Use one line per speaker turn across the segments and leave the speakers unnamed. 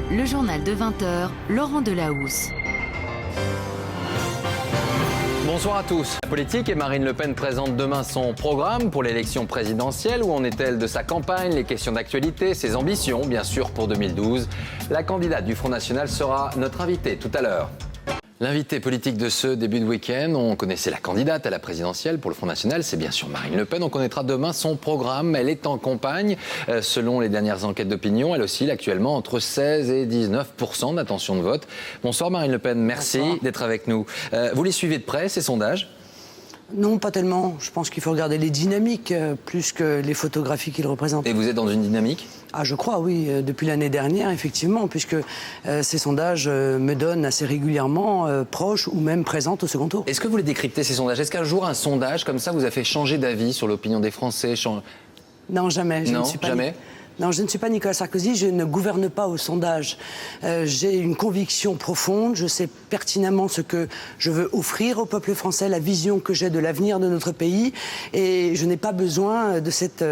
Le journal de 20h, Laurent Delahousse.
Bonsoir à tous. La politique et Marine Le Pen présente demain son programme pour l'élection présidentielle. Où en est-elle de sa campagne, les questions d'actualité, ses ambitions, bien sûr, pour 2012. La candidate du Front National sera notre invitée tout à l'heure. L'invité politique de ce début de week-end, on connaissait la candidate à la présidentielle pour le Front National, c'est bien sûr Marine Le Pen. On connaîtra demain son programme. Elle est en campagne. Selon les dernières enquêtes d'opinion, elle oscille actuellement entre 16 et 19% d'intention de vote. Bonsoir Marine Le Pen, merci d'être avec nous. Vous les suivez de près, ces sondages ?
Non, pas tellement. Je pense qu'il faut regarder les dynamiques plus que les photographies qu'ils représentent.
Et vous êtes dans une dynamique ?
Ah, je crois, oui. Depuis l'année dernière, effectivement, puisque ces sondages me donnent assez régulièrement proches ou même présentes au second tour.
Est-ce que vous les décryptez, ces sondages ? Est-ce qu'un jour, un sondage comme ça vous a fait changer d'avis sur l'opinion des Français ?
Non, jamais.
Non, jamais.
Non, je ne suis pas Nicolas Sarkozy, je ne gouverne pas au sondage. J'ai une conviction profonde, je sais pertinemment ce que je veux offrir au peuple français, la vision que j'ai de l'avenir de notre pays, et je n'ai pas besoin de cette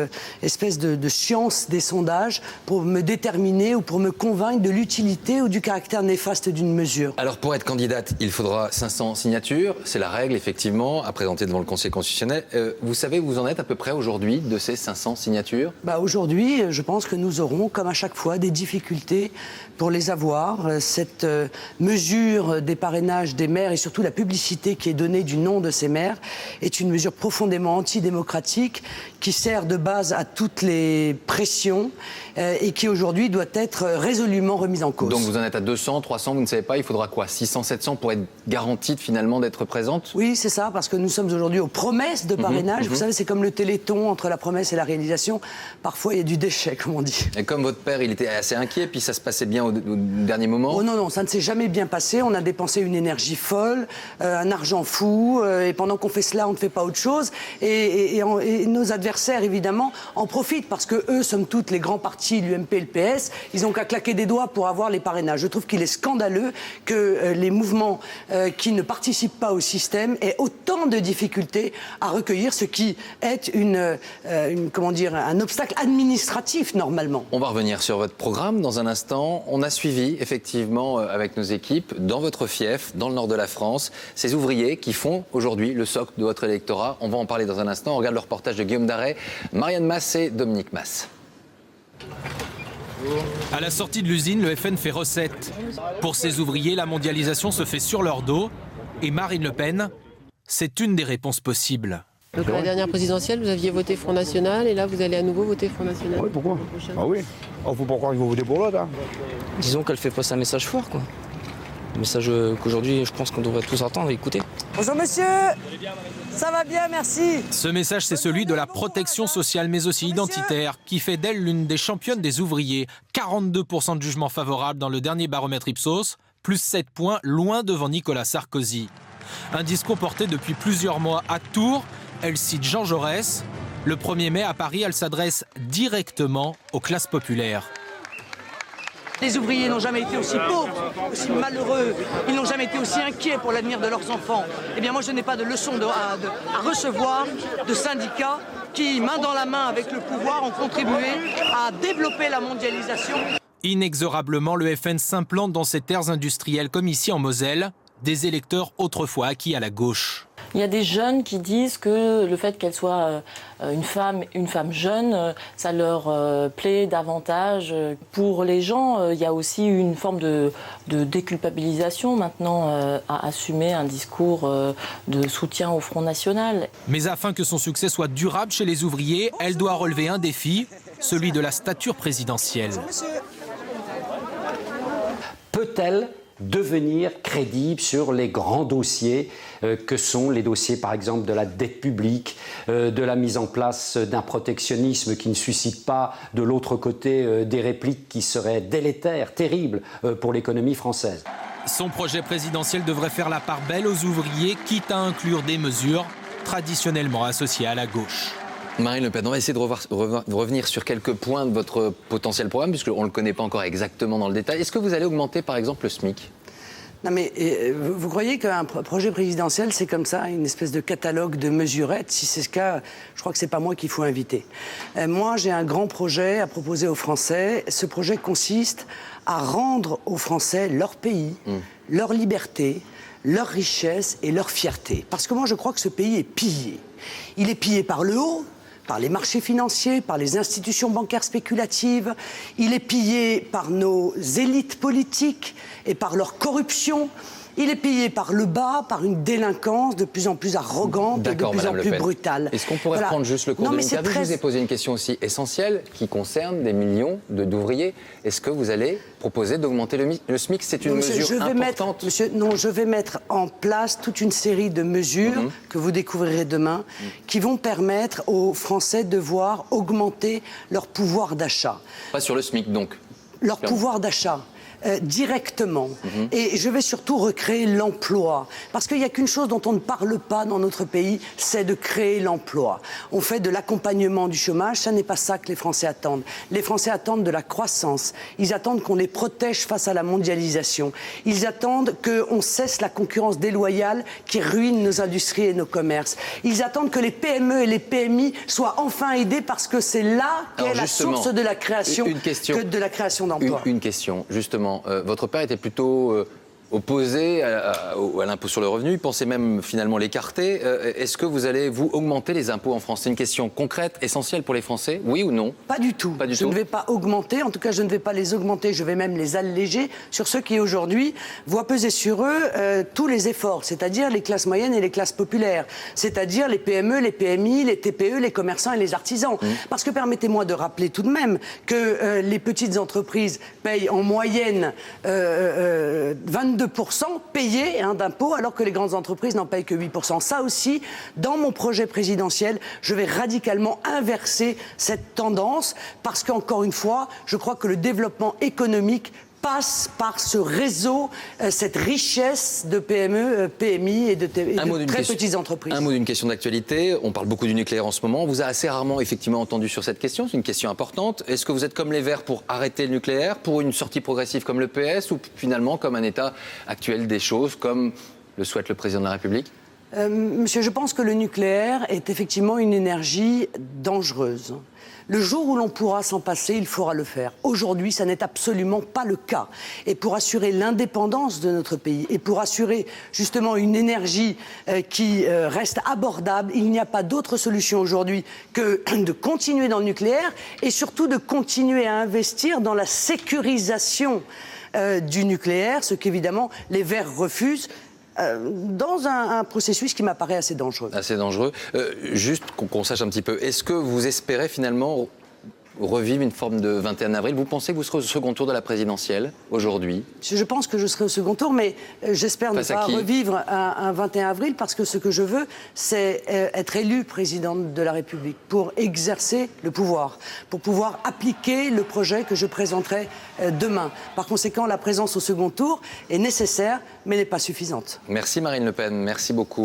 espèce de science des sondages pour me déterminer ou pour me convaincre de l'utilité ou du caractère néfaste d'une mesure.
Alors pour être candidate, il faudra 500 signatures, c'est la règle effectivement, à présenter devant le Conseil constitutionnel. Vous savez où vous en êtes à peu près aujourd'hui de ces 500 signatures ?
Aujourd'hui, je pense que nous aurons, comme à chaque fois, des difficultés pour les avoir. Cette mesure des parrainages des maires et surtout la publicité qui est donnée du nom de ces maires est une mesure profondément antidémocratique qui sert de base à toutes les pressions et qui aujourd'hui doit être résolument remise en cause.
Donc vous en êtes à 200, 300, vous ne savez pas, il faudra quoi ? 600, 700 pour être garantie finalement d'être présente ?
Oui, c'est ça, parce que nous sommes aujourd'hui aux promesses de parrainage. Vous savez, c'est comme le Téléthon, entre la promesse et la réalisation. Parfois, il y a du déchet, comme on dit.
Et comme votre père, il était assez inquiet, puis ça se passait bien au dernier moment ?
Oh non, ça ne s'est jamais bien passé. On a dépensé une énergie folle, un argent fou, et pendant qu'on fait cela, on ne fait pas autre chose. Et nos adversaires, évidemment, en profitent, parce que eux, somme toute, les grands partis, l'UMP et le PS, ils n'ont qu'à claquer des doigts pour avoir les parrainages. Je trouve qu'il est scandaleux que les mouvements qui ne participent pas au système aient autant de difficultés à recueillir ce qui est un obstacle administratif, normalement.
On va revenir sur votre programme dans un instant. On a suivi, effectivement, avec nos équipes, dans votre fief, dans le nord de la France, ces ouvriers qui font aujourd'hui le socle de votre électorat. On va en parler dans un instant. On regarde le reportage de Guillaume Darey, Marianne Masse et Dominique Masse.
À la sortie de l'usine, le FN fait recette. Pour ces ouvriers, la mondialisation se fait sur leur dos. Et Marine Le Pen, c'est une des réponses possibles.
Donc à la dernière présidentielle, vous aviez voté Front National et là, vous allez à nouveau voter Front National.
Oui, pourquoi ? Ah oui. Oh, faut pas croire qu'ils vont voter pour l'autre. Hein.
Disons qu'elle fait passer un message fort, quoi. Un message qu'aujourd'hui, je pense qu'on devrait tous entendre et écouter.
Bonjour monsieur, ça va bien, merci.
Ce message, c'est celui de la protection sociale, mais aussi identitaire, qui fait d'elle l'une des championnes des ouvriers. 42% de jugements favorables dans le dernier baromètre Ipsos, plus 7 points, loin devant Nicolas Sarkozy. Un discours porté depuis plusieurs mois à Tours. Elle cite Jean Jaurès. Le 1er mai, à Paris, elle s'adresse directement aux classes populaires.
Les ouvriers n'ont jamais été aussi pauvres, aussi malheureux, ils n'ont jamais été aussi inquiets pour l'avenir de leurs enfants. Eh bien moi je n'ai pas de leçon à recevoir de syndicats qui, main dans la main avec le pouvoir, ont contribué à développer la mondialisation.
Inexorablement, le FN s'implante dans ces terres industrielles comme ici en Moselle, des électeurs autrefois acquis à la gauche.
Il y a des jeunes qui disent que le fait qu'elle soit une femme jeune, ça leur plaît davantage. Pour les gens, il y a aussi une forme de déculpabilisation maintenant à assumer un discours de soutien au Front National.
Mais afin que son succès soit durable chez les ouvriers, elle doit relever un défi, celui de la stature présidentielle.
Peut-elle devenir crédible sur les grands dossiers que sont les dossiers par exemple de la dette publique, de la mise en place d'un protectionnisme qui ne suscite pas de l'autre côté des répliques qui seraient délétères, terribles pour l'économie française.
Son projet présidentiel devrait faire la part belle aux ouvriers, quitte à inclure des mesures traditionnellement associées à la gauche.
Marine Le Pen, on va essayer de revenir sur quelques points de votre potentiel programme, puisqu'on ne le connaît pas encore exactement dans le détail. Est-ce que vous allez augmenter par exemple le SMIC ?
Non mais vous croyez qu'un projet présidentiel, c'est comme ça, une espèce de catalogue de mesurettes? Si c'est ce cas, je crois que c'est pas moi qu'il faut inviter. Moi, j'ai un grand projet à proposer aux Français. Ce projet consiste à rendre aux Français leur pays, leur liberté, leur richesse et leur fierté. Parce que moi, je crois que ce pays est pillé. Il est pillé par le haut, par les marchés financiers, par les institutions bancaires spéculatives. Il est pillé par nos élites politiques et par leur corruption. Il est pillé par le bas, par une délinquance de plus en plus arrogante et de plus en plus brutale.
Est-ce qu'on pourrait prendre juste le cours de l'interview? Je vous ai posé une question aussi essentielle qui concerne des millions d'ouvriers. Est-ce que vous allez proposer d'augmenter le SMIC? C'est une mesure importante.
Je vais mettre en place toute une série de mesures que vous découvrirez demain qui vont permettre aux Français de voir augmenter leur pouvoir d'achat.
Pas sur le SMIC donc?
Leur pouvoir d'achat. Directement. Et je vais surtout recréer l'emploi. Parce qu'il n'y a qu'une chose dont on ne parle pas dans notre pays, c'est de créer l'emploi. On fait de l'accompagnement du chômage, ça n'est pas ça que les Français attendent. Les Français attendent de la croissance. Ils attendent qu'on les protège face à la mondialisation. Ils attendent qu'on cesse la concurrence déloyale qui ruine nos industries et nos commerces. Ils attendent que les PME et les PMI soient enfin aidés parce que c'est là qu'est la source de la création, de la création d'emplois.
Une question, justement. Votre père était plutôt opposé à l'impôt sur le revenu, il pensait même finalement l'écarter. Est-ce que vous allez, vous, augmenter les impôts en France? C'est une question concrète, essentielle pour les Français, oui ou non?
Pas du tout. Je ne vais pas augmenter, en tout cas je ne vais pas les augmenter, je vais même les alléger sur ceux qui aujourd'hui voient peser sur eux tous les efforts, c'est-à-dire les classes moyennes et les classes populaires, c'est-à-dire les PME, les PMI, les TPE, les commerçants et les artisans. Parce que permettez-moi de rappeler tout de même que les petites entreprises payent en moyenne 22% payés d'impôts, alors que les grandes entreprises n'en payent que 8%. Ça aussi, dans mon projet présidentiel, je vais radicalement inverser cette tendance, parce qu'encore une fois, je crois que le développement économique passe par ce réseau, cette richesse de PME, PMI et de très petites entreprises.
Un mot d'une question d'actualité. On parle beaucoup du nucléaire en ce moment. On vous a assez rarement effectivement entendu sur cette question. C'est une question importante. Est-ce que vous êtes comme les Verts pour arrêter le nucléaire, pour une sortie progressive comme le PS, ou finalement comme un état actuel des choses, comme le souhaite le président de la République?
Monsieur, je pense que le nucléaire est effectivement une énergie dangereuse. Le jour où l'on pourra s'en passer, il faudra le faire. Aujourd'hui, ça n'est absolument pas le cas. Et pour assurer l'indépendance de notre pays et pour assurer justement une énergie qui reste abordable, il n'y a pas d'autre solution aujourd'hui que de continuer dans le nucléaire et surtout de continuer à investir dans la sécurisation du nucléaire, ce qu'évidemment les Verts refusent. Dans un processus qui m'apparaît assez dangereux.
Assez dangereux. Juste qu'on sache un petit peu, est-ce que vous espérez finalement revivre une forme de 21 avril? Vous pensez que vous serez au second tour de la présidentielle aujourd'hui?
Je pense que je serai au second tour, mais j'espère ne pas revivre un 21 avril, parce que ce que je veux, c'est être élu président de la République pour exercer le pouvoir, pour pouvoir appliquer le projet que je présenterai demain. Par conséquent, la présence au second tour est nécessaire, mais n'est pas suffisante.
Merci Marine Le Pen, merci beaucoup.